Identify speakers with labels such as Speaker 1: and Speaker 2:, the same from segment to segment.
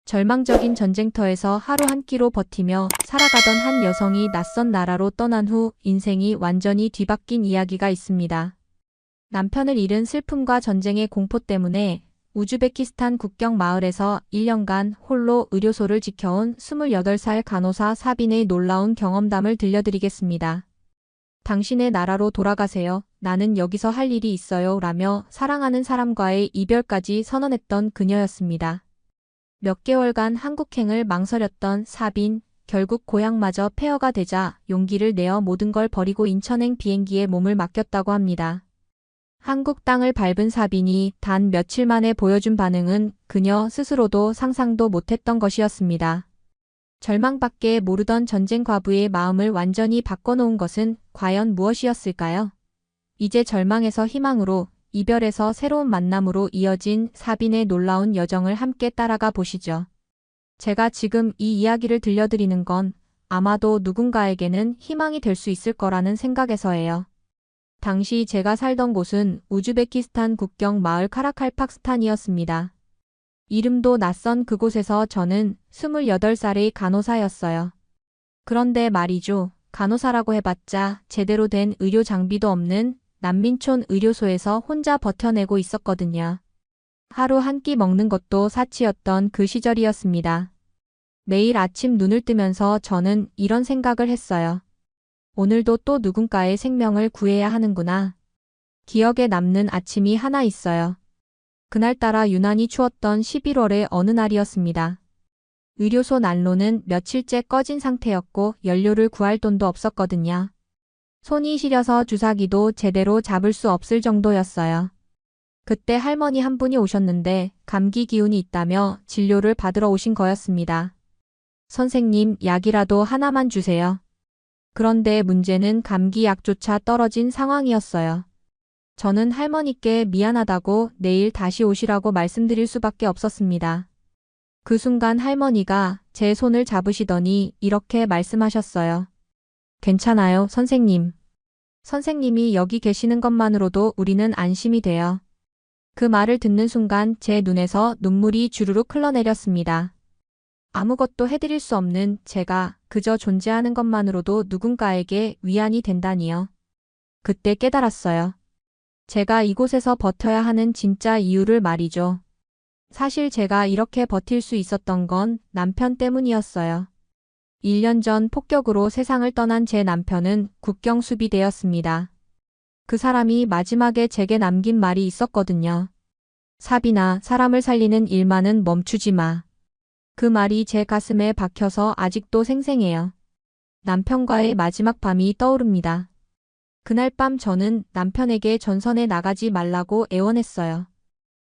Speaker 1: 절망적인 전쟁터에서 하루 한 끼로 버티며 살아가던 한 여성이 낯선 나라로 떠난 후 인생이 완전히 뒤바뀐 이야기가 있습니다. 남편을 잃은 슬픔과 전쟁의 공포 때문에 우즈베키스탄 국경 마을에서 1년간 홀로 의료소를 지켜온 28살 간호사 사빈의 놀라운 경험담을 들려드리겠습니다. 당신의 나라로 돌아가세요. 나는 여기서 할 일이 있어요. 라며 사랑하는 사람과의 이별까지 선언했던 그녀였습니다. 몇 개월간 한국행을 망설였던 사빈, 결국 고향마저 폐허가 되자 용기를 내어 모든 걸 버리고 인천행 비행기에 몸을 맡겼다고 합니다. 한국 땅을 밟은 사빈이 단 며칠 만에 보여준 반응은 그녀 스스로도 상상도 못했던 것이었습니다. 절망밖에 모르던 전쟁 과부의 마음을 완전히 바꿔놓은 것은 과연 무엇이었을까요? 이제 절망에서 희망으로, 이별에서 새로운 만남으로 이어진 사빈의 놀라운 여정을 함께 따라가 보시죠. 제가 지금 이 이야기를 들려드리는 건 아마도 누군가에게는 희망이 될 수 있을 거라는 생각에서예요. 당시 제가 살던 곳은 우즈베키스탄 국경 마을 카라칼팍스탄이었습니다. 이름도 낯선 그곳에서 저는 28살의 간호사였어요. 그런데 말이죠. 간호사라고 해봤자 제대로 된 의료 장비도 없는 난민촌 의료소에서 혼자 버텨내고 있었거든요. 하루 한 끼 먹는 것도 사치였던 그 시절이었습니다. 매일 아침 눈을 뜨면서 저는 이런 생각을 했어요. 오늘도 또 누군가의 생명을 구해야 하는구나. 기억에 남는 아침이 하나 있어요. 그날따라 유난히 추웠던 11월의 어느 날이었습니다. 의료소 난로는 며칠째 꺼진 상태였고 연료를 구할 돈도 없었거든요. 손이 시려서 주사기도 제대로 잡을 수 없을 정도였어요. 그때 할머니 한 분이 오셨는데 감기 기운이 있다며 진료를 받으러 오신 거였습니다. 선생님, 약이라도 하나만 주세요. 그런데 문제는 감기 약조차 떨어진 상황이었어요. 저는 할머니께 미안하다고 내일 다시 오시라고 말씀드릴 수밖에 없었습니다. 그 순간 할머니가 제 손을 잡으시더니 이렇게 말씀하셨어요. 괜찮아요, 선생님. 선생님이 여기 계시는 것만으로도 우리는 안심이 돼요. 그 말을 듣는 순간 제 눈에서 눈물이 주르륵 흘러내렸습니다. 아무것도 해드릴 수 없는 제가 그저 존재하는 것만으로도 누군가에게 위안이 된다니요. 그때 깨달았어요. 제가 이곳에서 버텨야 하는 진짜 이유를 말이죠. 사실 제가 이렇게 버틸 수 있었던 건 남편 때문이었어요. 1년 전 폭격으로 세상을 떠난 제 남편은 국경 수비대였습니다. 그 사람이 마지막에 제게 남긴 말이 있었거든요. 사빈아, 사람을 살리는 일만은 멈추지 마. 그 말이 제 가슴에 박혀서 아직도 생생해요. 남편과의 마지막 밤이 떠오릅니다. 그날 밤 저는 남편에게 전선에 나가지 말라고 애원했어요.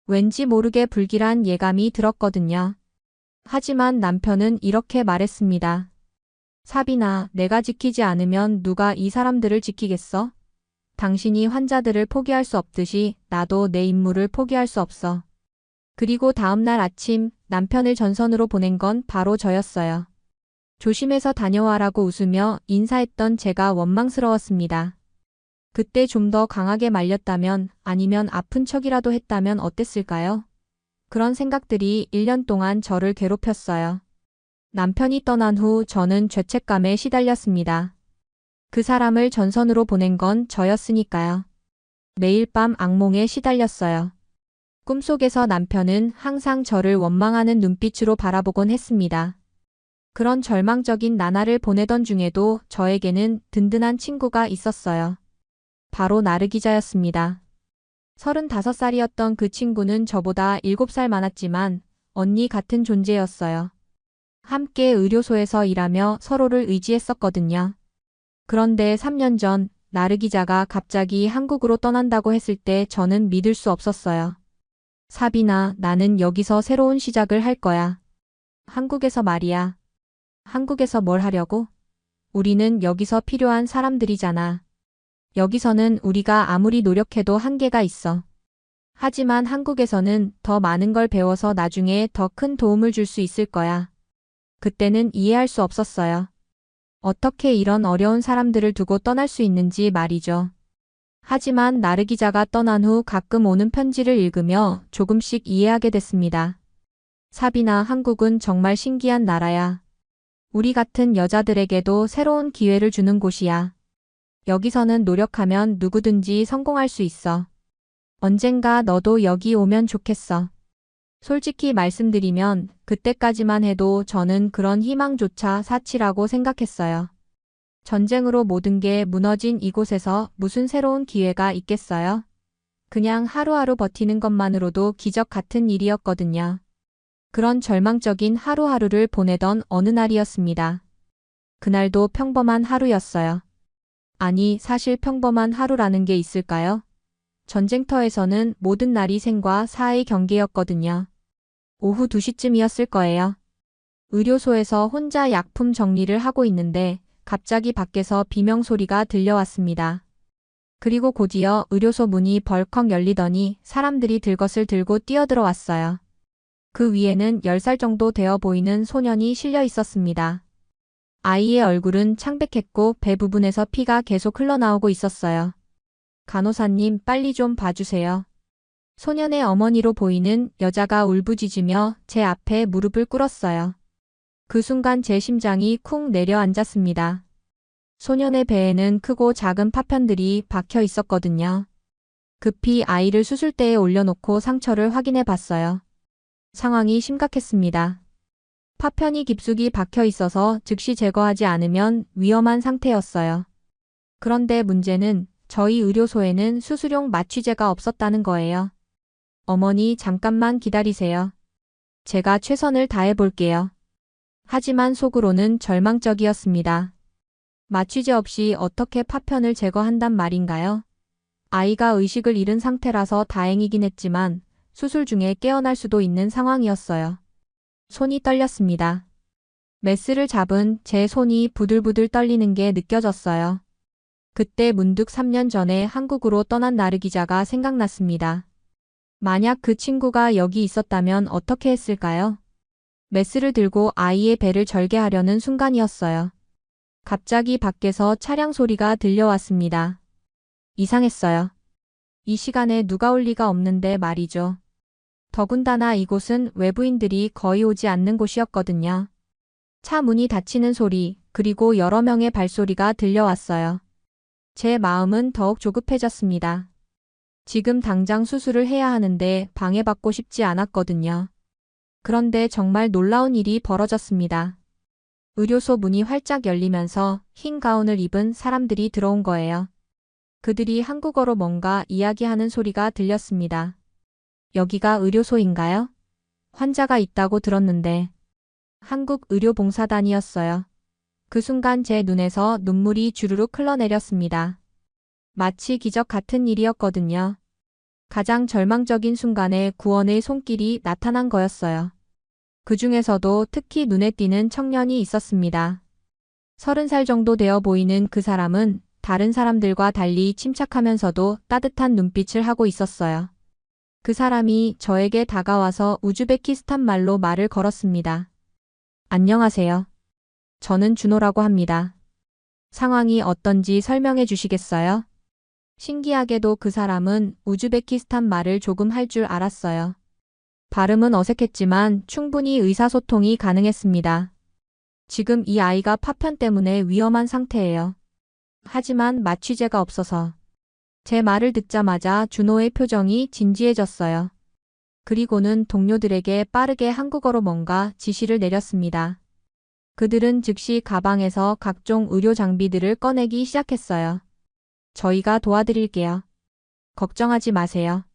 Speaker 1: 왠지 모르게 불길한 예감이 들었거든요. 하지만 남편은 이렇게 말했습니다. 사빈아, 내가 지키지 않으면 누가 이 사람들을 지키겠어? 당신이 환자들을 포기할 수 없듯이 나도 내 임무를 포기할 수 없어. 그리고 다음날 아침 남편을 전선으로 보낸 건 바로 저였어요. 조심해서 다녀와라고 웃으며 인사했던 제가 원망스러웠습니다. 그때 좀 더 강하게 말렸다면 아니면 아픈 척이라도 했다면 어땠을까요? 그런 생각들이 1년 동안 저를 괴롭혔어요. 남편이 떠난 후 저는 죄책감에 시달렸습니다. 그 사람을 전선으로 보낸 건 저였으니까요. 매일 밤 악몽에 시달렸어요. 꿈속에서 남편은 항상 저를 원망하는 눈빛으로 바라보곤 했습니다. 그런 절망적인 나날을 보내던 중에도 저에게는 든든한 친구가 있었어요. 바로 나르 기자였습니다. 35살이었던 그 친구는 저보다 7살 많았지만 언니 같은 존재였어요. 함께 의료소에서 일하며 서로를 의지했었거든요. 그런데 3년 전 나르 기자가 갑자기 한국으로 떠난다고 했을 때 저는 믿을 수 없었어요. 사빈아, 나는 여기서 새로운 시작을 할 거야. 한국에서 말이야. 한국에서 뭘 하려고? 우리는 여기서 필요한 사람들이잖아. 여기서는 우리가 아무리 노력해도 한계가 있어. 하지만 한국에서는 더 많은 걸 배워서 나중에 더 큰 도움을 줄 수 있을 거야. 그때는 이해할 수 없었어요. 어떻게 이런 어려운 사람들을 두고 떠날 수 있는지 말이죠. 하지만 나르 기자가 떠난 후 가끔 오는 편지를 읽으며 조금씩 이해하게 됐습니다. 사비나 한국은 정말 신기한 나라야. 우리 같은 여자들에게도 새로운 기회를 주는 곳이야. 여기서는 노력하면 누구든지 성공할 수 있어. 언젠가 너도 여기 오면 좋겠어. 솔직히 말씀드리면 그때까지만 해도 저는 그런 희망조차 사치라고 생각했어요. 전쟁으로 모든 게 무너진 이곳에서 무슨 새로운 기회가 있겠어요? 그냥 하루하루 버티는 것만으로도 기적 같은 일이었거든요. 그런 절망적인 하루하루를 보내던 어느 날이었습니다. 그날도 평범한 하루였어요. 아니, 사실 평범한 하루라는 게 있을까요? 전쟁터에서는 모든 날이 생과 사의 경계였거든요. 오후 2시쯤이었을 거예요. 의료소에서 혼자 약품 정리를 하고 있는데 갑자기 밖에서 비명소리가 들려왔습니다. 그리고 곧이어 의료소 문이 벌컥 열리더니 사람들이 들것을 들고 뛰어들어왔어요. 그 위에는 10살 정도 되어 보이는 소년이 실려 있었습니다. 아이의 얼굴은 창백했고 배 부분에서 피가 계속 흘러나오고 있었어요. 간호사님, 빨리 좀 봐주세요. 소년의 어머니로 보이는 여자가 울부짖으며 제 앞에 무릎을 꿇었어요. 그 순간 제 심장이 쿵 내려앉았습니다. 소년의 배에는 크고 작은 파편들이 박혀 있었거든요. 급히 아이를 수술대에 올려놓고 상처를 확인해 봤어요. 상황이 심각했습니다. 파편이 깊숙이 박혀 있어서 즉시 제거하지 않으면 위험한 상태였어요. 그런데 문제는 저희 의료소에는 수술용 마취제가 없었다는 거예요. 어머니, 잠깐만 기다리세요. 제가 최선을 다해 볼게요. 하지만 속으로는 절망적이었습니다. 마취제 없이 어떻게 파편을 제거한단 말인가요? 아이가 의식을 잃은 상태라서 다행이긴 했지만 수술 중에 깨어날 수도 있는 상황이었어요. 손이 떨렸습니다. 메스를 잡은 제 손이 부들부들 떨리는 게 느껴졌어요. 그때 문득 3년 전에 한국으로 떠난 나르 기자가 생각났습니다. 만약 그 친구가 여기 있었다면 어떻게 했을까요? 메스를 들고 아이의 배를 절개하려는 순간이었어요. 갑자기 밖에서 차량 소리가 들려왔습니다. 이상했어요. 이 시간에 누가 올 리가 없는데 말이죠. 더군다나 이곳은 외부인들이 거의 오지 않는 곳이었거든요. 차 문이 닫히는 소리, 그리고 여러 명의 발소리가 들려왔어요. 제 마음은 더욱 조급해졌습니다. 지금 당장 수술을 해야 하는데 방해받고 싶지 않았거든요. 그런데 정말 놀라운 일이 벌어졌습니다. 의료소 문이 활짝 열리면서 흰 가운을 입은 사람들이 들어온 거예요. 그들이 한국어로 뭔가 이야기하는 소리가 들렸습니다. 여기가 의료소인가요? 환자가 있다고 들었는데. 한국의료봉사단이었어요. 그 순간 제 눈에서 눈물이 주르륵 흘러내렸습니다. 마치 기적 같은 일이었거든요. 가장 절망적인 순간에 구원의 손길이 나타난 거였어요. 그 중에서도 특히 눈에 띄는 청년이 있었습니다. 30살 정도 되어 보이는 그 사람은 다른 사람들과 달리 침착하면서도 따뜻한 눈빛을 하고 있었어요. 그 사람이 저에게 다가와서 우즈베키스탄 말로 말을 걸었습니다. 안녕하세요. 저는 준호라고 합니다. 상황이 어떤지 설명해 주시겠어요? 신기하게도 그 사람은 우즈베키스탄 말을 조금 할 줄 알았어요. 발음은 어색했지만 충분히 의사소통이 가능했습니다. 지금 이 아이가 파편 때문에 위험한 상태예요. 하지만 마취제가 없어서. 제 말을 듣자마자 준호의 표정이 진지해졌어요. 그리고는 동료들에게 빠르게 한국어로 뭔가 지시를 내렸습니다. 그들은 즉시 가방에서 각종 의료 장비들을 꺼내기 시작했어요. 저희가 도와드릴게요. 걱정하지 마세요.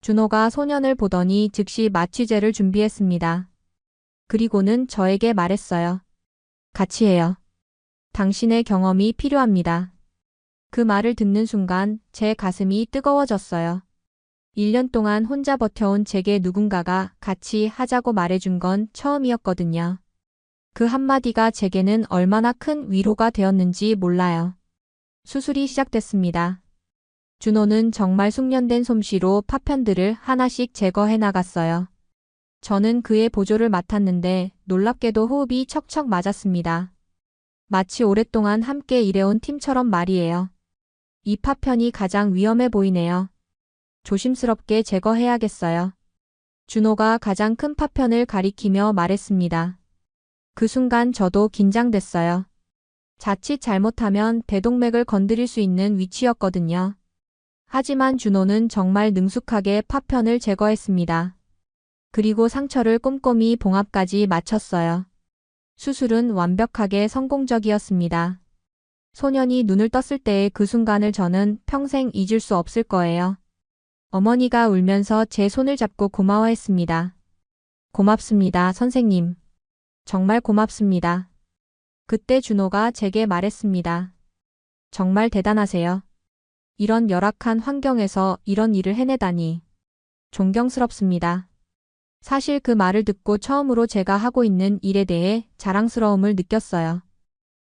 Speaker 1: 준호가 소년을 보더니 즉시 마취제를 준비했습니다. 그리고는 저에게 말했어요. 같이 해요. 당신의 경험이 필요합니다. 그 말을 듣는 순간 제 가슴이 뜨거워졌어요. 1년 동안 혼자 버텨온 제게 누군가가 같이 하자고 말해준 건 처음이었거든요. 그 한마디가 제게는 얼마나 큰 위로가 되었는지 몰라요. 수술이 시작됐습니다. 준호는 정말 숙련된 솜씨로 파편들을 하나씩 제거해 나갔어요. 저는 그의 보조를 맡았는데 놀랍게도 호흡이 척척 맞았습니다. 마치 오랫동안 함께 일해온 팀처럼 말이에요. 이 파편이 가장 위험해 보이네요. 조심스럽게 제거해야겠어요. 준호가 가장 큰 파편을 가리키며 말했습니다. 그 순간 저도 긴장됐어요. 자칫 잘못하면 대동맥을 건드릴 수 있는 위치였거든요. 하지만 준호는 정말 능숙하게 파편을 제거했습니다. 그리고 상처를 꼼꼼히 봉합까지 마쳤어요. 수술은 완벽하게 성공적이었습니다. 소년이 눈을 떴을 때의 그 순간을 저는 평생 잊을 수 없을 거예요. 어머니가 울면서 제 손을 잡고 고마워했습니다. 고맙습니다, 선생님. 정말 고맙습니다. 그때 준호가 제게 말했습니다. 정말 대단하세요. 이런 열악한 환경에서 이런 일을 해내다니. 존경스럽습니다. 사실 그 말을 듣고 처음으로 제가 하고 있는 일에 대해 자랑스러움을 느꼈어요.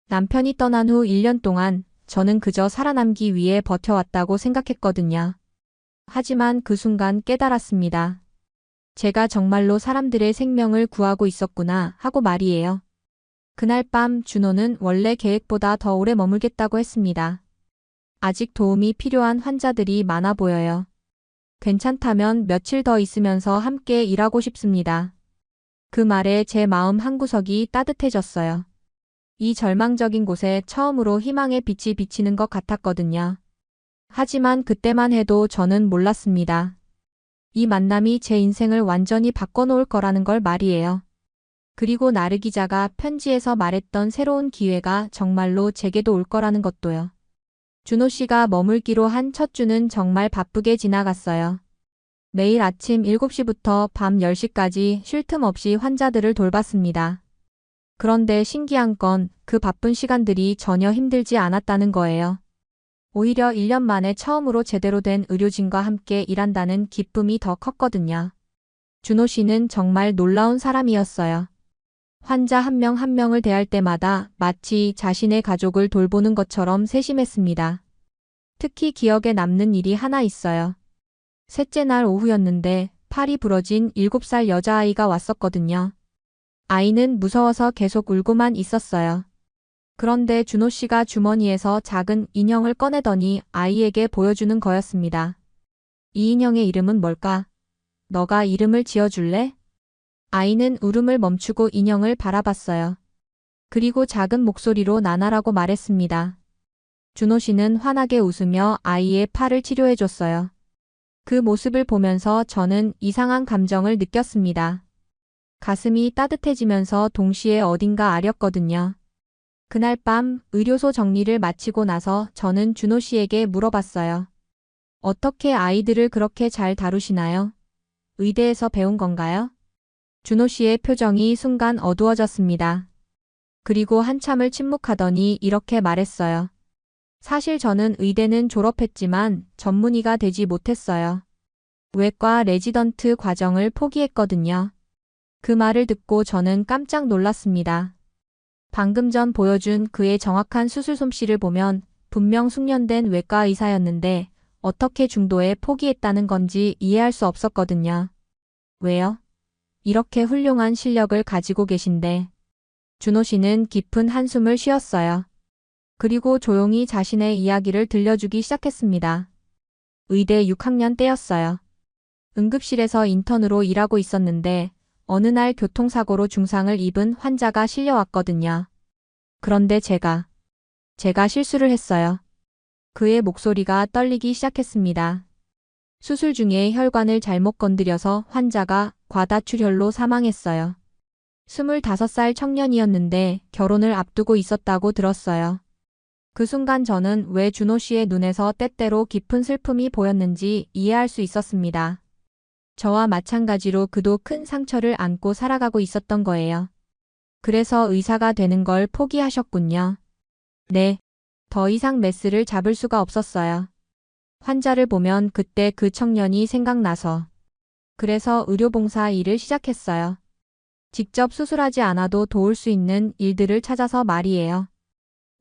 Speaker 1: 남편이 떠난 후 1년 동안 저는 그저 살아남기 위해 버텨왔다고 생각했거든요. 하지만 그 순간 깨달았습니다. 제가 정말로 사람들의 생명을 구하고 있었구나 하고 말이에요. 그날 밤 준호는 원래 계획보다 더 오래 머물겠다고 했습니다. 아직 도움이 필요한 환자들이 많아 보여요. 괜찮다면 며칠 더 있으면서 함께 일하고 싶습니다. 그 말에 제 마음 한구석이 따뜻해졌어요. 이 절망적인 곳에 처음으로 희망의 빛이 비치는 것 같았거든요. 하지만 그때만 해도 저는 몰랐습니다. 이 만남이 제 인생을 완전히 바꿔놓을 거라는 걸 말이에요. 그리고 나르 기자가 편지에서 말했던 새로운 기회가 정말로 제게도 올 거라는 것도요. 준호 씨가 머물기로 한 첫 주는 정말 바쁘게 지나갔어요. 매일 아침 7시부터 밤 10시까지 쉴 틈 없이 환자들을 돌봤습니다. 그런데 신기한 건 그 바쁜 시간들이 전혀 힘들지 않았다는 거예요. 오히려 1년 만에 처음으로 제대로 된 의료진과 함께 일한다는 기쁨이 더 컸거든요. 준호 씨는 정말 놀라운 사람이었어요. 환자 한 명 한 명을 대할 때마다 마치 자신의 가족을 돌보는 것처럼 세심했습니다. 특히 기억에 남는 일이 하나 있어요. 셋째 날 오후였는데 팔이 부러진 7살 여자아이가 왔었거든요. 아이는 무서워서 계속 울고만 있었어요. 그런데 준호 씨가 주머니에서 작은 인형을 꺼내더니 아이에게 보여주는 거였습니다. 이 인형의 이름은 뭘까? 너가 이름을 지어줄래? 아이는 울음을 멈추고 인형을 바라봤어요. 그리고 작은 목소리로 나나라고 말했습니다. 준호 씨는 환하게 웃으며 아이의 팔을 치료해줬어요. 그 모습을 보면서 저는 이상한 감정을 느꼈습니다. 가슴이 따뜻해지면서 동시에 어딘가 아렸거든요. 그날 밤 의료소 정리를 마치고 나서 저는 준호 씨에게 물어봤어요. 어떻게 아이들을 그렇게 잘 다루시나요? 의대에서 배운 건가요? 준호 씨의 표정이 순간 어두워졌습니다. 그리고 한참을 침묵하더니 이렇게 말했어요. 사실 저는 의대는 졸업했지만 전문의가 되지 못했어요. 외과 레지던트 과정을 포기했거든요. 그 말을 듣고 저는 깜짝 놀랐습니다. 방금 전 보여준 그의 정확한 수술 솜씨를 보면 분명 숙련된 외과 의사였는데 어떻게 중도에 포기했다는 건지 이해할 수 없었거든요. 왜요? 이렇게 훌륭한 실력을 가지고 계신데. 준호 씨는 깊은 한숨을 쉬었어요. 그리고 조용히 자신의 이야기를 들려주기 시작했습니다. 의대 6학년 때였어요. 응급실에서 인턴으로 일하고 있었는데 어느 날 교통사고로 중상을 입은 환자가 실려왔거든요. 그런데 제가 실수를 했어요. 그의 목소리가 떨리기 시작했습니다. 수술 중에 혈관을 잘못 건드려서 환자가 과다출혈로 사망했어요. 25살 청년이었는데 결혼을 앞두고 있었다고 들었어요. 그 순간 저는 왜 준호 씨의 눈에서 때때로 깊은 슬픔이 보였는지 이해할 수 있었습니다. 저와 마찬가지로 그도 큰 상처를 안고 살아가고 있었던 거예요. 그래서 의사가 되는 걸 포기하셨군요. 네. 더 이상 메스를 잡을 수가 없었어요. 환자를 보면 그때 그 청년이 생각나서. 그래서 의료봉사 일을 시작했어요. 직접 수술하지 않아도 도울 수 있는 일들을 찾아서 말이에요.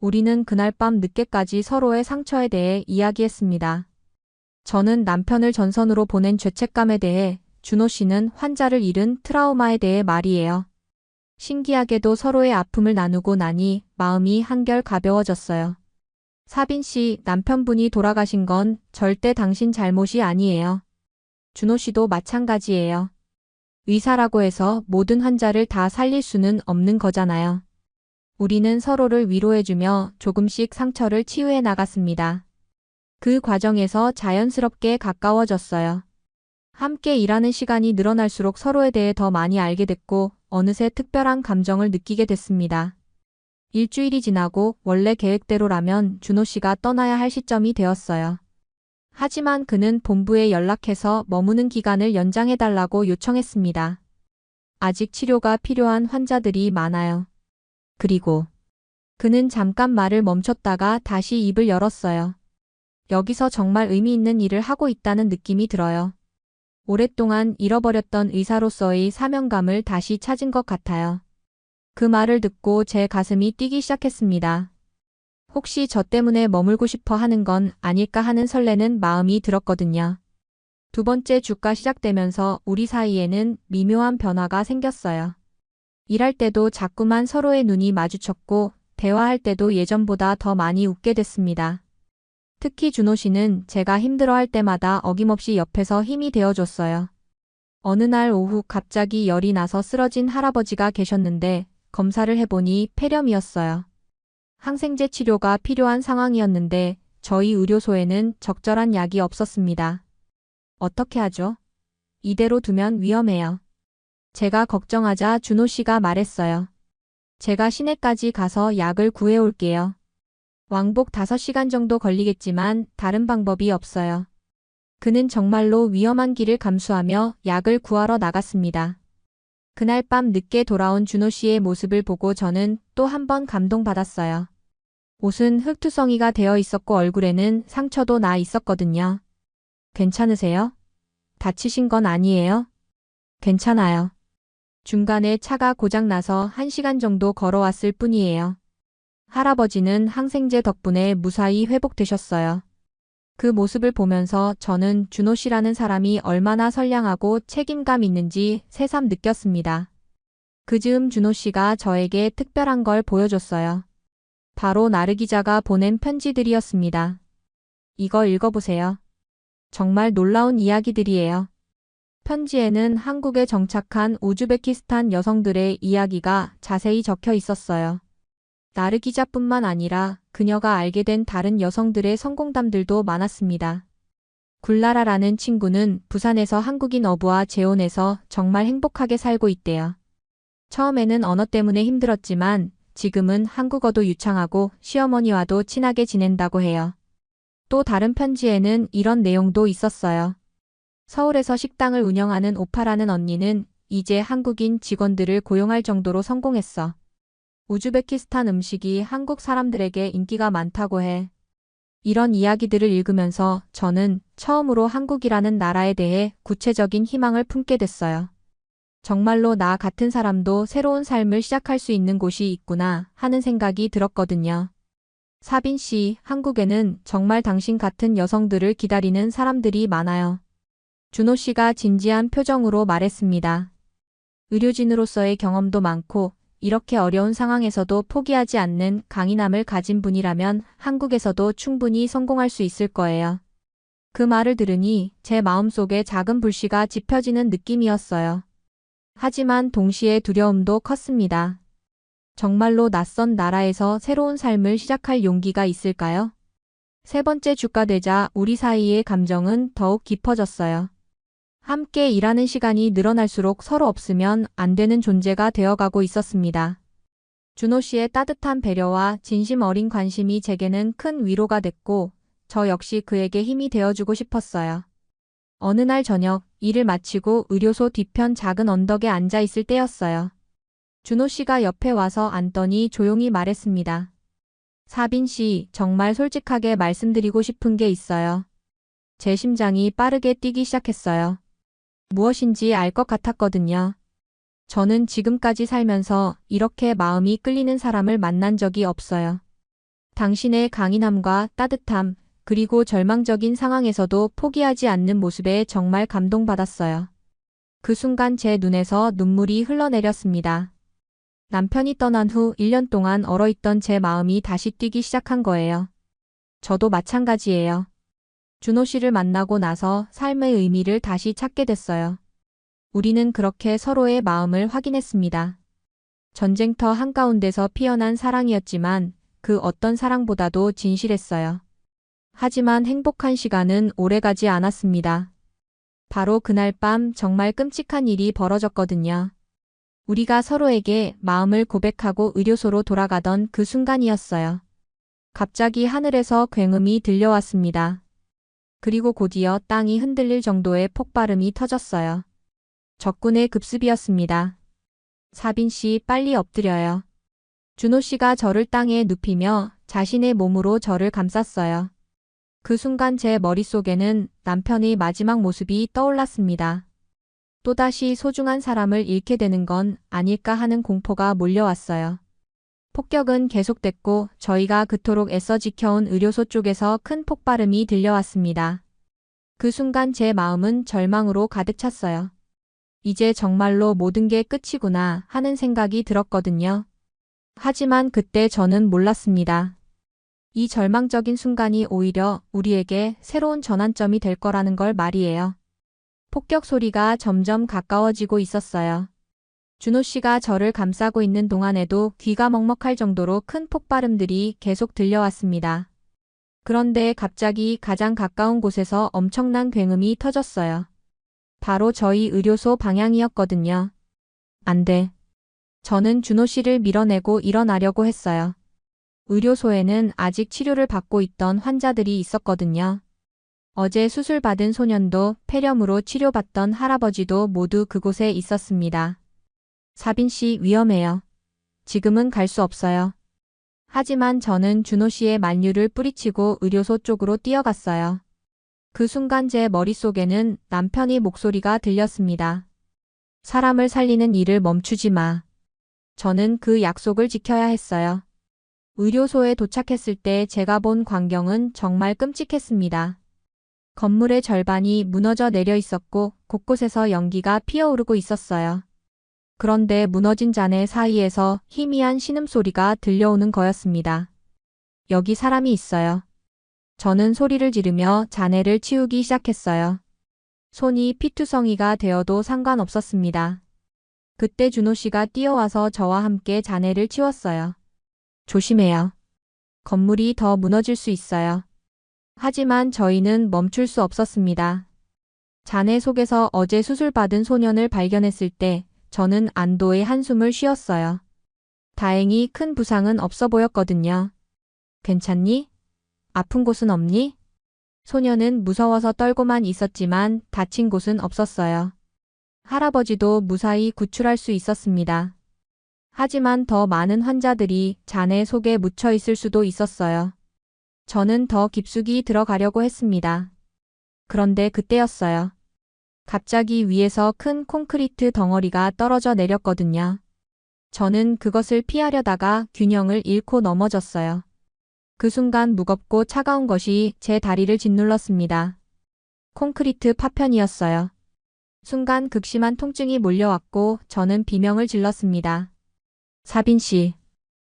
Speaker 1: 우리는 그날 밤 늦게까지 서로의 상처에 대해 이야기했습니다. 저는 남편을 전선으로 보낸 죄책감에 대해, 준호 씨는 환자를 잃은 트라우마에 대해 말이에요. 신기하게도 서로의 아픔을 나누고 나니 마음이 한결 가벼워졌어요. 사빈 씨, 남편분이 돌아가신 건 절대 당신 잘못이 아니에요. 준호 씨도 마찬가지예요. 의사라고 해서 모든 환자를 다 살릴 수는 없는 거잖아요. 우리는 서로를 위로해주며 조금씩 상처를 치유해 나갔습니다. 그 과정에서 자연스럽게 가까워졌어요. 함께 일하는 시간이 늘어날수록 서로에 대해 더 많이 알게 됐고 어느새 특별한 감정을 느끼게 됐습니다. 일주일이 지나고 원래 계획대로라면 준호 씨가 떠나야 할 시점이 되었어요. 하지만 그는 본부에 연락해서 머무는 기간을 연장해달라고 요청했습니다. 아직 치료가 필요한 환자들이 많아요. 그리고 그는 잠깐 말을 멈췄다가 다시 입을 열었어요. 여기서 정말 의미 있는 일을 하고 있다는 느낌이 들어요. 오랫동안 잃어버렸던 의사로서의 사명감을 다시 찾은 것 같아요. 그 말을 듣고 제 가슴이 뛰기 시작했습니다. 혹시 저 때문에 머물고 싶어 하는 건 아닐까 하는 설레는 마음이 들었거든요. 두 번째 주가 시작되면서 우리 사이에는 미묘한 변화가 생겼어요. 일할 때도 자꾸만 서로의 눈이 마주쳤고 대화할 때도 예전보다 더 많이 웃게 됐습니다. 특히 준호 씨는 제가 힘들어할 때마다 어김없이 옆에서 힘이 되어줬어요. 어느 날 오후 갑자기 열이 나서 쓰러진 할아버지가 계셨는데 검사를 해보니 폐렴이었어요. 항생제 치료가 필요한 상황이었는데 저희 의료소에는 적절한 약이 없었습니다. 어떻게 하죠? 이대로 두면 위험해요. 제가 걱정하자 준호 씨가 말했어요. 제가 시내까지 가서 약을 구해올게요. 왕복 5시간 정도 걸리겠지만 다른 방법이 없어요. 그는 정말로 위험한 길을 감수하며 약을 구하러 나갔습니다. 그날 밤 늦게 돌아온 준호 씨의 모습을 보고 저는 또 한 번 감동받았어요. 옷은 흙투성이가 되어 있었고 얼굴에는 상처도 나 있었거든요. 괜찮으세요? 다치신 건 아니에요? 괜찮아요. 중간에 차가 고장나서 1시간 정도 걸어왔을 뿐이에요. 할아버지는 항생제 덕분에 무사히 회복되셨어요. 그 모습을 보면서 저는 준호 씨라는 사람이 얼마나 선량하고 책임감 있는지 새삼 느꼈습니다. 그 즈음 준호 씨가 저에게 특별한 걸 보여줬어요. 바로 나르 기자가 보낸 편지들이었습니다. 이거 읽어보세요. 정말 놀라운 이야기들이에요. 편지에는 한국에 정착한 우즈베키스탄 여성들의 이야기가 자세히 적혀 있었어요. 나르 기자뿐만 아니라 그녀가 알게 된 다른 여성들의 성공담들도 많았습니다. 굴라라라는 친구는 부산에서 한국인 어부와 재혼해서 정말 행복하게 살고 있대요. 처음에는 언어 때문에 힘들었지만 지금은 한국어도 유창하고 시어머니와도 친하게 지낸다고 해요. 또 다른 편지에는 이런 내용도 있었어요. 서울에서 식당을 운영하는 오파라는 언니는 이제 한국인 직원들을 고용할 정도로 성공했어. 우즈베키스탄 음식이 한국 사람들에게 인기가 많다고 해. 이런 이야기들을 읽으면서 저는 처음으로 한국이라는 나라에 대해 구체적인 희망을 품게 됐어요. 정말로 나 같은 사람도 새로운 삶을 시작할 수 있는 곳이 있구나 하는 생각이 들었거든요. 사빈 씨, 한국에는 정말 당신 같은 여성들을 기다리는 사람들이 많아요. 준호 씨가 진지한 표정으로 말했습니다. 의료진으로서의 경험도 많고 이렇게 어려운 상황에서도 포기하지 않는 강인함을 가진 분이라면 한국에서도 충분히 성공할 수 있을 거예요. 그 말을 들으니 제 마음속에 작은 불씨가 지펴지는 느낌이었어요. 하지만 동시에 두려움도 컸습니다. 정말로 낯선 나라에서 새로운 삶을 시작할 용기가 있을까요? 세 번째 주가 되자 우리 사이의 감정은 더욱 깊어졌어요. 함께 일하는 시간이 늘어날수록 서로 없으면 안 되는 존재가 되어가고 있었습니다. 준호 씨의 따뜻한 배려와 진심 어린 관심이 제게는 큰 위로가 됐고 저 역시 그에게 힘이 되어주고 싶었어요. 어느 날 저녁 일을 마치고 의료소 뒤편 작은 언덕에 앉아 있을 때였어요. 준호 씨가 옆에 와서 앉더니 조용히 말했습니다. 사빈 씨, 정말 솔직하게 말씀드리고 싶은 게 있어요. 제 심장이 빠르게 뛰기 시작했어요. 무엇인지 알 것 같았거든요. 저는 지금까지 살면서 이렇게 마음이 끌리는 사람을 만난 적이 없어요. 당신의 강인함과 따뜻함, 그리고 절망적인 상황에서도 포기하지 않는 모습에 정말 감동받았어요. 그 순간 제 눈에서 눈물이 흘러내렸습니다. 남편이 떠난 후 1년 동안 얼어있던 제 마음이 다시 뛰기 시작한 거예요. 저도 마찬가지예요. 준호 씨를 만나고 나서 삶의 의미를 다시 찾게 됐어요. 우리는 그렇게 서로의 마음을 확인했습니다. 전쟁터 한가운데서 피어난 사랑이었지만 그 어떤 사랑보다도 진실했어요. 하지만 행복한 시간은 오래가지 않았습니다. 바로 그날 밤 정말 끔찍한 일이 벌어졌거든요. 우리가 서로에게 마음을 고백하고 의료소로 돌아가던 그 순간이었어요. 갑자기 하늘에서 굉음이 들려왔습니다. 그리고 곧이어 땅이 흔들릴 정도의 폭발음이 터졌어요. 적군의 급습이었습니다. 사빈 씨, 빨리 엎드려요. 준호 씨가 저를 땅에 눕히며 자신의 몸으로 저를 감쌌어요. 그 순간 제 머릿속에는 남편의 마지막 모습이 떠올랐습니다. 또다시 소중한 사람을 잃게 되는 건 아닐까 하는 공포가 몰려왔어요. 폭격은 계속됐고 저희가 그토록 애써 지켜온 의료소 쪽에서 큰 폭발음이 들려왔습니다. 그 순간 제 마음은 절망으로 가득 찼어요. 이제 정말로 모든 게 끝이구나 하는 생각이 들었거든요. 하지만 그때 저는 몰랐습니다. 이 절망적인 순간이 오히려 우리에게 새로운 전환점이 될 거라는 걸 말이에요. 폭격 소리가 점점 가까워지고 있었어요. 준호 씨가 저를 감싸고 있는 동안에도 귀가 먹먹할 정도로 큰 폭발음들이 계속 들려왔습니다. 그런데 갑자기 가장 가까운 곳에서 엄청난 굉음이 터졌어요. 바로 저희 의료소 방향이었거든요. 안 돼. 저는 준호 씨를 밀어내고 일어나려고 했어요. 의료소에는 아직 치료를 받고 있던 환자들이 있었거든요. 어제 수술받은 소년도 폐렴으로 치료받던 할아버지도 모두 그곳에 있었습니다. 사빈 씨, 위험해요. 지금은 갈 수 없어요. 하지만 저는 준호 씨의 만류를 뿌리치고 의료소 쪽으로 뛰어갔어요. 그 순간 제 머릿속에는 남편의 목소리가 들렸습니다. 사람을 살리는 일을 멈추지 마. 저는 그 약속을 지켜야 했어요. 의료소에 도착했을 때 제가 본 광경은 정말 끔찍했습니다. 건물의 절반이 무너져 내려 있었고 곳곳에서 연기가 피어오르고 있었어요. 그런데 무너진 잔해 사이에서 희미한 신음소리가 들려오는 거였습니다. 여기 사람이 있어요. 저는 소리를 지르며 잔해를 치우기 시작했어요. 손이 피투성이가 되어도 상관없었습니다. 그때 준호 씨가 뛰어와서 저와 함께 잔해를 치웠어요. 조심해요. 건물이 더 무너질 수 있어요. 하지만 저희는 멈출 수 없었습니다. 잔해 속에서 어제 수술받은 소년을 발견했을 때 저는 안도의 한숨을 쉬었어요. 다행히 큰 부상은 없어 보였거든요. 괜찮니? 아픈 곳은 없니? 소년은 무서워서 떨고만 있었지만 다친 곳은 없었어요. 할아버지도 무사히 구출할 수 있었습니다. 하지만 더 많은 환자들이 잔해 속에 묻혀 있을 수도 있었어요. 저는 더 깊숙이 들어가려고 했습니다. 그런데 그때였어요. 갑자기 위에서 큰 콘크리트 덩어리가 떨어져 내렸거든요. 저는 그것을 피하려다가 균형을 잃고 넘어졌어요. 그 순간 무겁고 차가운 것이 제 다리를 짓눌렀습니다. 콘크리트 파편이었어요. 순간 극심한 통증이 몰려왔고 저는 비명을 질렀습니다. 사빈 씨.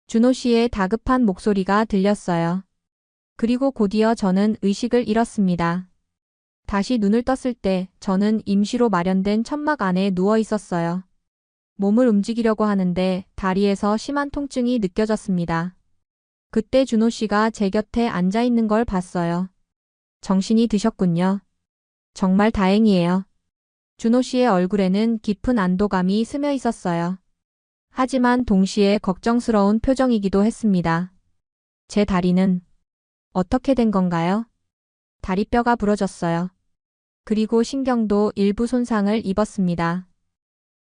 Speaker 1: 준호 씨의 다급한 목소리가 들렸어요. 그리고 곧이어 저는 의식을 잃었습니다. 다시 눈을 떴을 때 저는 임시로 마련된 천막 안에 누워 있었어요. 몸을 움직이려고 하는데 다리에서 심한 통증이 느껴졌습니다. 그때 준호 씨가 제 곁에 앉아 있는 걸 봤어요. 정신이 드셨군요. 정말 다행이에요. 준호 씨의 얼굴에는 깊은 안도감이 스며 있었어요. 하지만 동시에 걱정스러운 표정이기도 했습니다. 제 다리는 어떻게 된 건가요? 다리뼈가 부러졌어요. 그리고 신경도 일부 손상을 입었습니다.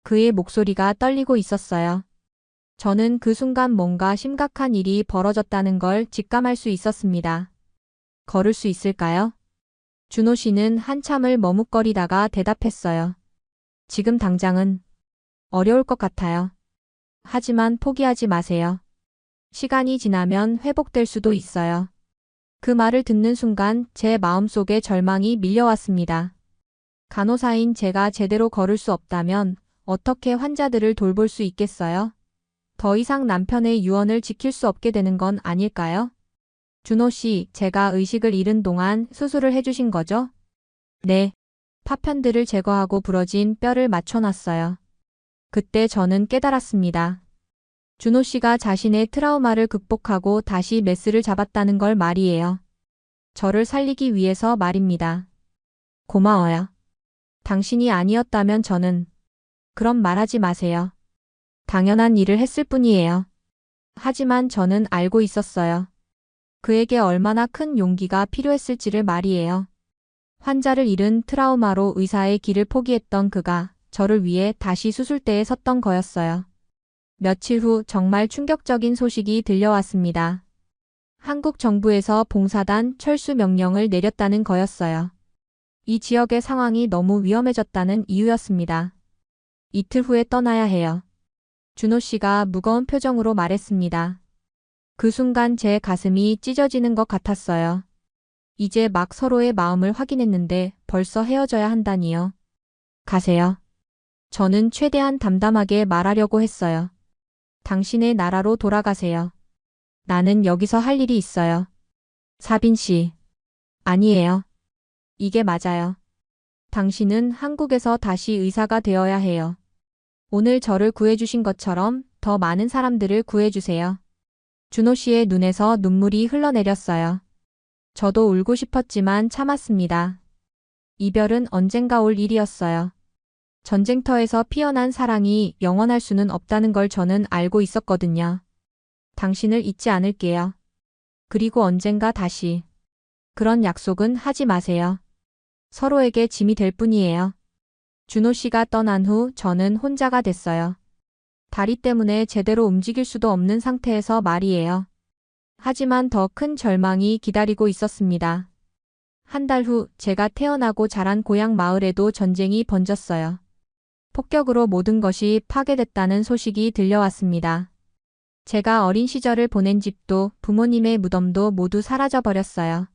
Speaker 1: 그의 목소리가 떨리고 있었어요. 저는 그 순간 뭔가 심각한 일이 벌어졌다는 걸 직감할 수 있었습니다. 걸을 수 있을까요? 준호 씨는 한참을 머뭇거리다가 대답했어요. 지금 당장은 어려울 것 같아요. 하지만 포기하지 마세요. 시간이 지나면 회복될 수도 있어요. 그 말을 듣는 순간 제 마음속에 절망이 밀려왔습니다. 간호사인 제가 제대로 걸을 수 없다면 어떻게 환자들을 돌볼 수 있겠어요? 더 이상 남편의 유언을 지킬 수 없게 되는 건 아닐까요? 준호 씨, 제가 의식을 잃은 동안 수술을 해주신 거죠? 네. 파편들을 제거하고 부러진 뼈를 맞춰놨어요. 그때 저는 깨달았습니다. 준호 씨가 자신의 트라우마를 극복하고 다시 메스를 잡았다는 걸 말이에요. 저를 살리기 위해서 말입니다. 고마워요. 당신이 아니었다면 저는. 그럼 말하지 마세요. 당연한 일을 했을 뿐이에요. 하지만 저는 알고 있었어요. 그에게 얼마나 큰 용기가 필요했을지를 말이에요. 환자를 잃은 트라우마로 의사의 길을 포기했던 그가 저를 위해 다시 수술대에 섰던 거였어요. 며칠 후 정말 충격적인 소식이 들려왔습니다. 한국 정부에서 봉사단 철수 명령을 내렸다는 거였어요. 이 지역의 상황이 너무 위험해졌다는 이유였습니다. 이틀 후에 떠나야 해요. 준호 씨가 무거운 표정으로 말했습니다. 그 순간 제 가슴이 찢어지는 것 같았어요. 이제 막 서로의 마음을 확인했는데 벌써 헤어져야 한다니요. 가세요. 저는 최대한 담담하게 말하려고 했어요. 당신의 나라로 돌아가세요. 나는 여기서 할 일이 있어요. 사빈 씨. 아니에요. 이게 맞아요. 당신은 한국에서 다시 의사가 되어야 해요. 오늘 저를 구해주신 것처럼 더 많은 사람들을 구해주세요. 준호 씨의 눈에서 눈물이 흘러내렸어요. 저도 울고 싶었지만 참았습니다. 이별은 언젠가 올 일이었어요. 전쟁터에서 피어난 사랑이 영원할 수는 없다는 걸 저는 알고 있었거든요. 당신을 잊지 않을게요. 그리고 언젠가 다시. 그런 약속은 하지 마세요. 서로에게 짐이 될 뿐이에요. 준호 씨가 떠난 후 저는 혼자가 됐어요. 다리 때문에 제대로 움직일 수도 없는 상태에서 말이에요. 하지만 더 큰 절망이 기다리고 있었습니다. 한 달 후 제가 태어나고 자란 고향 마을에도 전쟁이 번졌어요. 폭격으로 모든 것이 파괴됐다는 소식이 들려왔습니다. 제가 어린 시절을 보낸 집도 부모님의 무덤도 모두 사라져버렸어요.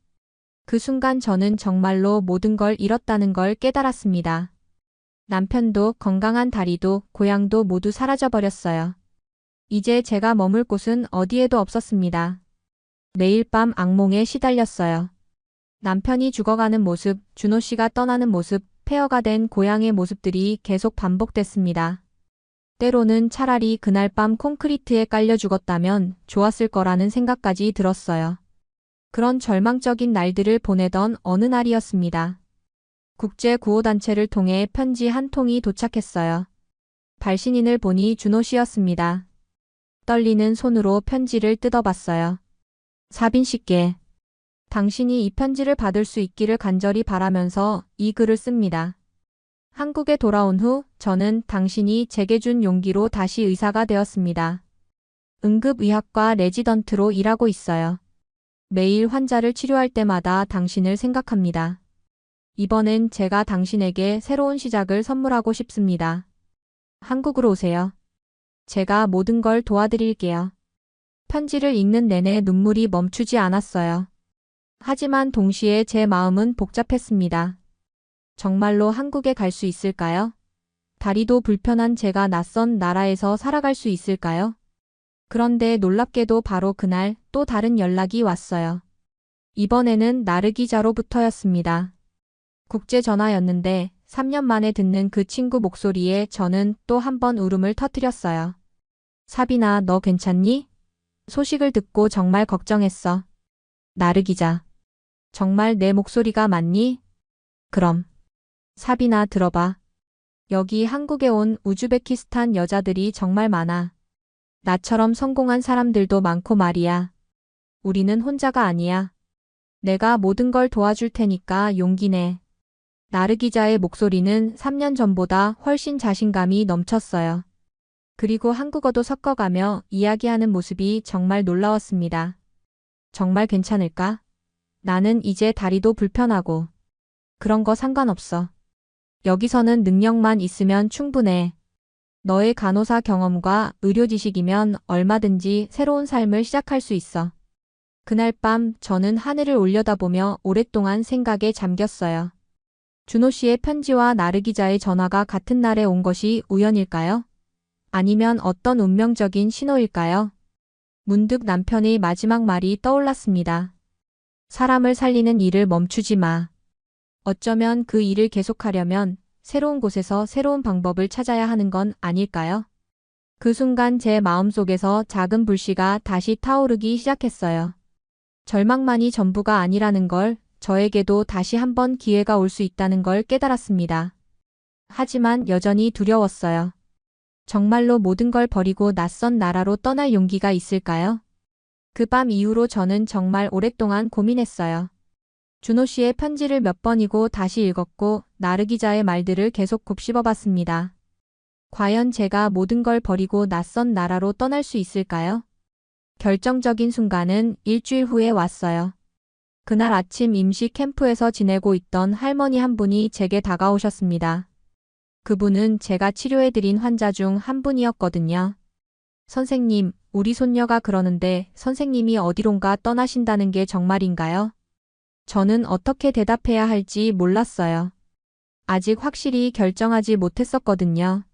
Speaker 1: 그 순간 저는 정말로 모든 걸 잃었다는 걸 깨달았습니다. 남편도 건강한 다리도 고향도 모두 사라져버렸어요. 이제 제가 머물 곳은 어디에도 없었습니다. 매일 밤 악몽에 시달렸어요. 남편이 죽어가는 모습, 준호 씨가 떠나는 모습, 폐허가 된 고향의 모습들이 계속 반복됐습니다. 때로는 차라리 그날 밤 콘크리트에 깔려 죽었다면 좋았을 거라는 생각까지 들었어요. 그런 절망적인 날들을 보내던 어느 날이었습니다. 국제구호단체를 통해 편지 한 통이 도착했어요. 발신인을 보니 준호 씨였습니다. 떨리는 손으로 편지를 뜯어봤어요. 사빈 씨께. 당신이 이 편지를 받을 수 있기를 간절히 바라면서 이 글을 씁니다. 한국에 돌아온 후 저는 당신이 제게 준 용기로 다시 의사가 되었습니다. 응급의학과 레지던트로 일하고 있어요. 매일 환자를 치료할 때마다 당신을 생각합니다. 이번엔 제가 당신에게 새로운 시작을 선물하고 싶습니다. 한국으로 오세요. 제가 모든 걸 도와드릴게요. 편지를 읽는 내내 눈물이 멈추지 않았어요. 하지만 동시에 제 마음은 복잡했습니다. 정말로 한국에 갈 수 있을까요? 다리도 불편한 제가 낯선 나라에서 살아갈 수 있을까요? 그런데 놀랍게도 바로 그날 또 다른 연락이 왔어요. 이번에는 나르 기자로부터였습니다. 국제전화였는데 3년 만에 듣는 그 친구 목소리에 저는 또 한 번 울음을 터뜨렸어요. 사빈아, 너 괜찮니? 소식을 듣고 정말 걱정했어. 나르 기자. 정말 내 목소리가 맞니? 그럼. 사빈아, 들어봐. 여기 한국에 온 우즈베키스탄 여자들이 정말 많아. 나처럼 성공한 사람들도 많고 말이야. 우리는 혼자가 아니야. 내가 모든 걸 도와줄 테니까 용기 내. 나르 기자의 목소리는 3년 전보다 훨씬 자신감이 넘쳤어요. 그리고 한국어도 섞어가며 이야기하는 모습이 정말 놀라웠습니다. 정말 괜찮을까? 나는 이제 다리도 불편하고. 그런 거 상관없어. 여기서는 능력만 있으면 충분해. 너의 간호사 경험과 의료 지식이면 얼마든지 새로운 삶을 시작할 수 있어. 그날 밤 저는 하늘을 올려다보며 오랫동안 생각에 잠겼어요. 준호 씨의 편지와 나르 기자의 전화가 같은 날에 온 것이 우연일까요? 아니면 어떤 운명적인 신호일까요? 문득 남편의 마지막 말이 떠올랐습니다. 사람을 살리는 일을 멈추지 마. 어쩌면 그 일을 계속하려면 새로운 곳에서 새로운 방법을 찾아야 하는 건 아닐까요? 그 순간 제 마음속에서 작은 불씨가 다시 타오르기 시작했어요. 절망만이 전부가 아니라는 걸, 저에게도 다시 한번 기회가 올 수 있다는 걸 깨달았습니다. 하지만 여전히 두려웠어요. 정말로 모든 걸 버리고 낯선 나라로 떠날 용기가 있을까요? 그 밤 이후로 저는 정말 오랫동안 고민했어요. 준호 씨의 편지를 몇 번이고 다시 읽었고 나르 기자의 말들을 계속 곱씹어봤습니다. 과연 제가 모든 걸 버리고 낯선 나라로 떠날 수 있을까요? 결정적인 순간은 일주일 후에 왔어요. 그날 아침 임시 캠프에서 지내고 있던 할머니 한 분이 제게 다가오셨습니다. 그분은 제가 치료해드린 환자 중 한 분이었거든요. 선생님, 우리 손녀가 그러는데 선생님이 어디론가 떠나신다는 게 정말인가요? 저는 어떻게 대답해야 할지 몰랐어요. 아직 확실히 결정하지 못했었거든요.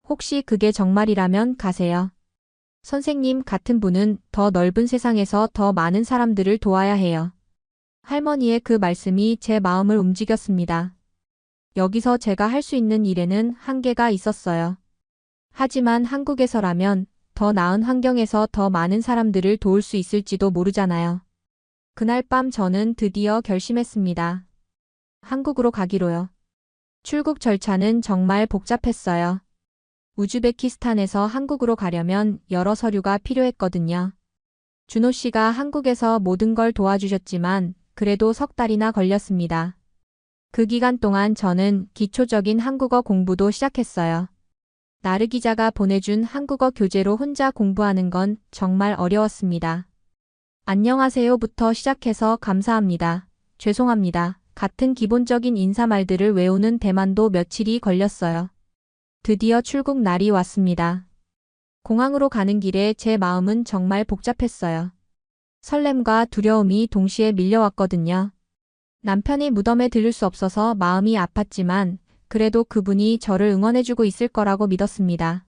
Speaker 1: 혹시 그게 정말이라면 가세요. 선생님 같은 분은 더 넓은 세상에서 더 많은 사람들을 도와야 해요. 할머니의 그 말씀이 제 마음을 움직였습니다. 여기서 제가 할 수 있는 일에는 한계가 있었어요. 하지만 한국에서라면 더 나은 환경에서 더 많은 사람들을 도울 수 있을지도 모르잖아요. 그날 밤 저는 드디어 결심했습니다. 한국으로 가기로요. 출국 절차는 정말 복잡했어요. 우즈베키스탄에서 한국으로 가려면 여러 서류가 필요했거든요. 준호 씨가 한국에서 모든 걸 도와주셨지만 그래도 석 달이나 걸렸습니다. 그 기간 동안 저는 기초적인 한국어 공부도 시작했어요. 나르 기자가 보내준 한국어 교재로 혼자 공부하는 건 정말 어려웠습니다. 안녕하세요부터 시작해서 감사합니다. 죄송합니다. 같은 기본적인 인사말들을 외우는 대만도 며칠이 걸렸어요. 드디어 출국 날이 왔습니다. 공항으로 가는 길에 제 마음은 정말 복잡했어요. 설렘과 두려움이 동시에 밀려왔거든요. 남편이 무덤에 들릴 수 없어서 마음이 아팠지만 그래도 그분이 저를 응원해주고 있을 거라고 믿었습니다.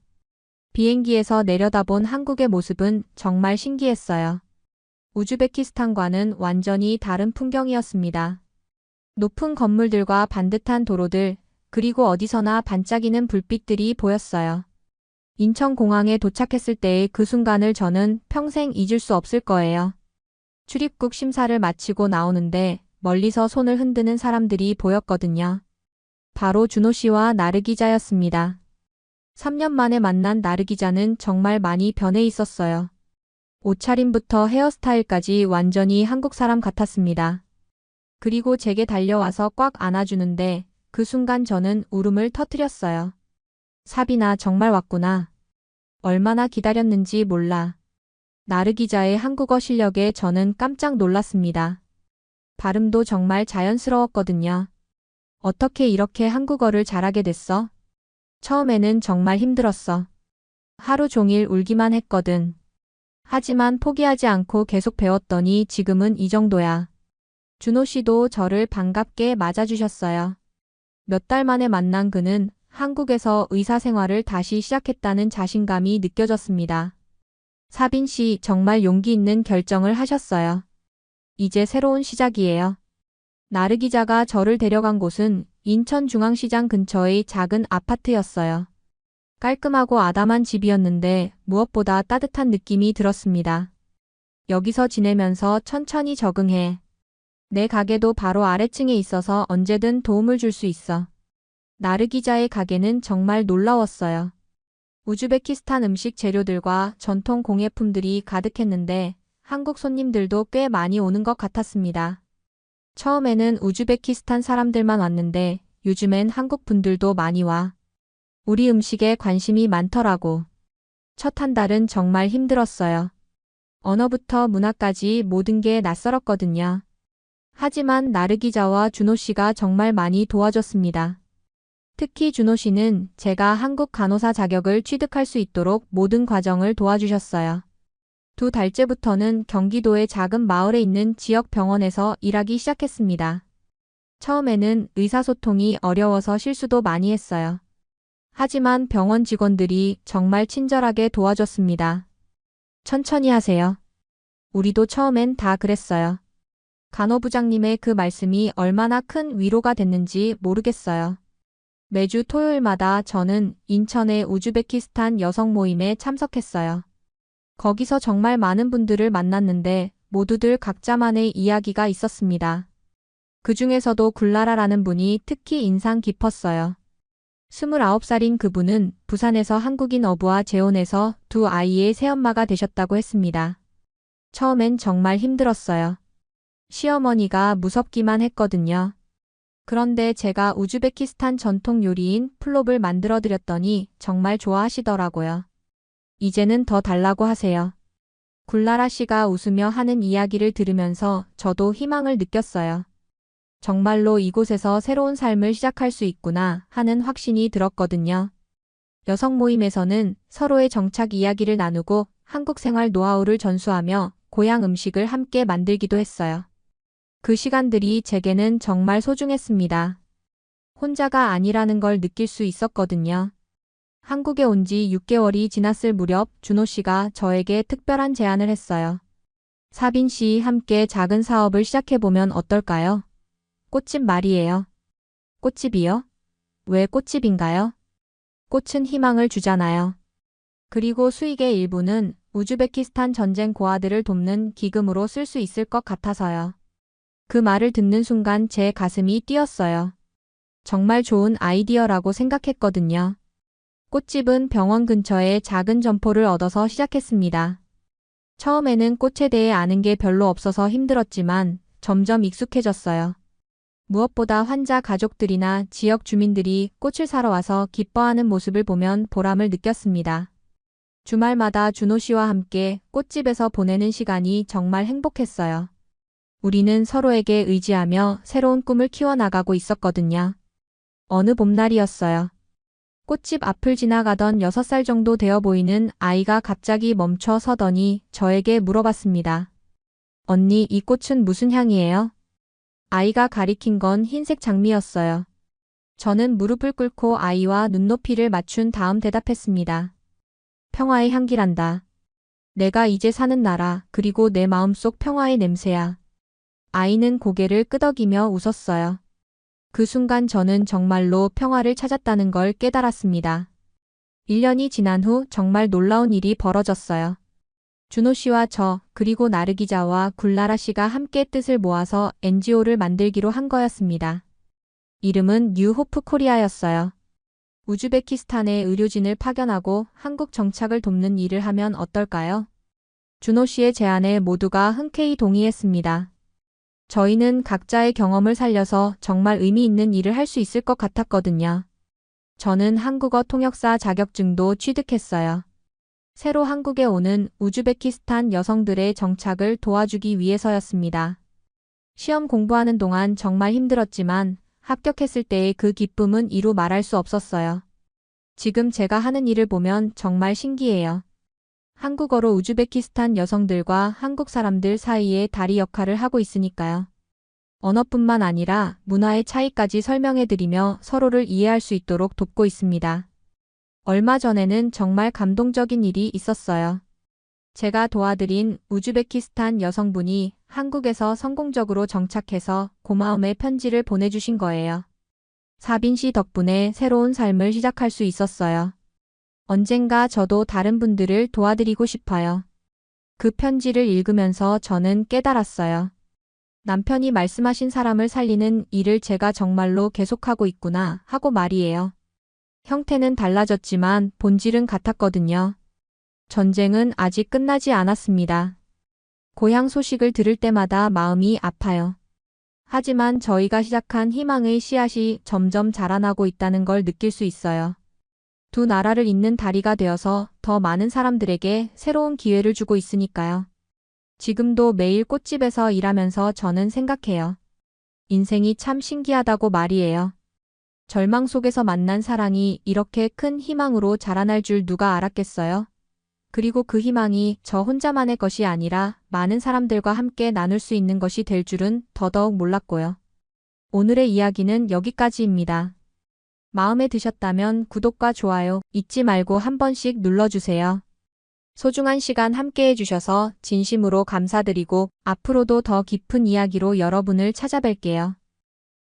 Speaker 1: 비행기에서 내려다본 한국의 모습은 정말 신기했어요. 우즈베키스탄과는 완전히 다른 풍경이었습니다. 높은 건물들과 반듯한 도로들, 그리고 어디서나 반짝이는 불빛들이 보였어요. 인천공항에 도착했을 때의 그 순간을 저는 평생 잊을 수 없을 거예요. 출입국 심사를 마치고 나오는데 멀리서 손을 흔드는 사람들이 보였거든요. 바로 준호 씨와 나르 기자였습니다. 3년 만에 만난 나르 기자는 정말 많이 변해 있었어요. 옷차림부터 헤어스타일까지 완전히 한국 사람 같았습니다. 그리고 제게 달려와서 꽉 안아주는데 그 순간 저는 울음을 터뜨렸어요. 사비나 정말 왔구나. 얼마나 기다렸는지 몰라. 나르 기자의 한국어 실력에 저는 깜짝 놀랐습니다. 발음도 정말 자연스러웠거든요. 어떻게 이렇게 한국어를 잘하게 됐어? 처음에는 정말 힘들었어. 하루 종일 울기만 했거든. 하지만 포기하지 않고 계속 배웠더니 지금은 이 정도야. 준호 씨도 저를 반갑게 맞아주셨어요. 몇 달 만에 만난 그는 한국에서 의사 생활을 다시 시작했다는 자신감이 느껴졌습니다. 사빈 씨 정말 용기 있는 결정을 하셨어요. 이제 새로운 시작이에요. 나르 기자가 저를 데려간 곳은 인천중앙시장 근처의 작은 아파트였어요. 깔끔하고 아담한 집이었는데 무엇보다 따뜻한 느낌이 들었습니다. 여기서 지내면서 천천히 적응해. 내 가게도 바로 아래층에 있어서 언제든 도움을 줄 수 있어. 나르 기자의 가게는 정말 놀라웠어요. 우즈베키스탄 음식 재료들과 전통 공예품들이 가득했는데 한국 손님들도 꽤 많이 오는 것 같았습니다. 처음에는 우즈베키스탄 사람들만 왔는데 요즘엔 한국 분들도 많이 와. 우리 음식에 관심이 많더라고. 첫 한 달은 정말 힘들었어요. 언어부터 문화까지 모든 게 낯설었거든요. 하지만 나르 기자와 준호 씨가 정말 많이 도와줬습니다. 특히 준호 씨는 제가 한국 간호사 자격을 취득할 수 있도록 모든 과정을 도와주셨어요. 2달째부터는 경기도의 작은 마을에 있는 지역 병원에서 일하기 시작했습니다. 처음에는 의사소통이 어려워서 실수도 많이 했어요. 하지만 병원 직원들이 정말 친절하게 도와줬습니다. 천천히 하세요. 우리도 처음엔 다 그랬어요. 간호부장님의 그 말씀이 얼마나 큰 위로가 됐는지 모르겠어요. 매주 토요일마다 저는 인천의 우즈베키스탄 여성 모임에 참석했어요. 거기서 정말 많은 분들을 만났는데 모두들 각자만의 이야기가 있었습니다. 그 중에서도 굴라라라는 분이 특히 인상 깊었어요. 29살인 그분은 부산에서 한국인 어부와 재혼해서 두 아이의 새엄마가 되셨다고 했습니다. 처음엔 정말 힘들었어요. 시어머니가 무섭기만 했거든요. 그런데 제가 우즈베키스탄 전통 요리인 플롭을 만들어 드렸더니 정말 좋아하시더라고요. 이제는 더 달라고 하세요. 굴라라 씨가 웃으며 하는 이야기를 들으면서 저도 희망을 느꼈어요. 정말로 이곳에서 새로운 삶을 시작할 수 있구나 하는 확신이 들었거든요. 여성 모임에서는 서로의 정착 이야기를 나누고 한국 생활 노하우를 전수하며 고향 음식을 함께 만들기도 했어요. 그 시간들이 제게는 정말 소중했습니다. 혼자가 아니라는 걸 느낄 수 있었거든요. 한국에 온 지 6개월이 지났을 무렵 준호 씨가 저에게 특별한 제안을 했어요. 사빈 씨 함께 작은 사업을 시작해보면 어떨까요? 꽃집 말이에요. 꽃집이요? 왜 꽃집인가요? 꽃은 희망을 주잖아요. 그리고 수익의 일부는 우즈베키스탄 전쟁 고아들을 돕는 기금으로 쓸 수 있을 것 같아서요. 그 말을 듣는 순간 제 가슴이 뛰었어요. 정말 좋은 아이디어라고 생각했거든요. 꽃집은 병원 근처에 작은 점포를 얻어서 시작했습니다. 처음에는 꽃에 대해 아는 게 별로 없어서 힘들었지만 점점 익숙해졌어요. 무엇보다 환자 가족들이나 지역 주민들이 꽃을 사러 와서 기뻐하는 모습을 보면 보람을 느꼈습니다. 주말마다 준호 씨와 함께 꽃집에서 보내는 시간이 정말 행복했어요. 우리는 서로에게 의지하며 새로운 꿈을 키워나가고 있었거든요. 어느 봄날이었어요. 꽃집 앞을 지나가던 6살 정도 되어 보이는 아이가 갑자기 멈춰 서더니 저에게 물어봤습니다. 언니, 이 꽃은 무슨 향이에요? 아이가 가리킨 건 흰색 장미였어요. 저는 무릎을 꿇고 아이와 눈높이를 맞춘 다음 대답했습니다. 평화의 향기란다. 내가 이제 사는 나라, 그리고 내 마음속 평화의 냄새야. 아이는 고개를 끄덕이며 웃었어요. 그 순간 저는 정말로 평화를 찾았다는 걸 깨달았습니다. 1년이 지난 후 정말 놀라운 일이 벌어졌어요. 준호 씨와 저, 그리고 나르 기자와 굴라라 씨가 함께 뜻을 모아서 NGO를 만들기로 한 거였습니다. 이름은 뉴 호프 코리아였어요. 우즈베키스탄에 의료진을 파견하고 한국 정착을 돕는 일을 하면 어떨까요? 준호 씨의 제안에 모두가 흔쾌히 동의했습니다. 저희는 각자의 경험을 살려서 정말 의미 있는 일을 할 수 있을 것 같았거든요. 저는 한국어 통역사 자격증도 취득했어요. 새로 한국에 오는 우즈베키스탄 여성들의 정착을 도와주기 위해서였습니다. 시험 공부하는 동안 정말 힘들었지만 합격했을 때의 그 기쁨은 이루 말할 수 없었어요. 지금 제가 하는 일을 보면 정말 신기해요. 한국어로 우즈베키스탄 여성들과 한국 사람들 사이의 다리 역할을 하고 있으니까요. 언어뿐만 아니라 문화의 차이까지 설명해드리며 서로를 이해할 수 있도록 돕고 있습니다. 얼마 전에는 정말 감동적인 일이 있었어요. 제가 도와드린 우즈베키스탄 여성분이 한국에서 성공적으로 정착해서 고마움의 편지를 보내주신 거예요. 사빈 씨 덕분에 새로운 삶을 시작할 수 있었어요. 언젠가 저도 다른 분들을 도와드리고 싶어요. 그 편지를 읽으면서 저는 깨달았어요. 남편이 말씀하신 사람을 살리는 일을 제가 정말로 계속하고 있구나 하고 말이에요. 형태는 달라졌지만 본질은 같았거든요. 전쟁은 아직 끝나지 않았습니다. 고향 소식을 들을 때마다 마음이 아파요. 하지만 저희가 시작한 희망의 씨앗이 점점 자라나고 있다는 걸 느낄 수 있어요. 두 나라를 잇는 다리가 되어서 더 많은 사람들에게 새로운 기회를 주고 있으니까요. 지금도 매일 꽃집에서 일하면서 저는 생각해요. 인생이 참 신기하다고 말이에요. 절망 속에서 만난 사랑이 이렇게 큰 희망으로 자라날 줄 누가 알았겠어요? 그리고 그 희망이 저 혼자만의 것이 아니라 많은 사람들과 함께 나눌 수 있는 것이 될 줄은 더더욱 몰랐고요. 오늘의 이야기는 여기까지입니다. 마음에 드셨다면 구독과 좋아요 잊지 말고 한 번씩 눌러주세요. 소중한 시간 함께 해주셔서 진심으로 감사드리고 앞으로도 더 깊은 이야기로 여러분을 찾아뵐게요.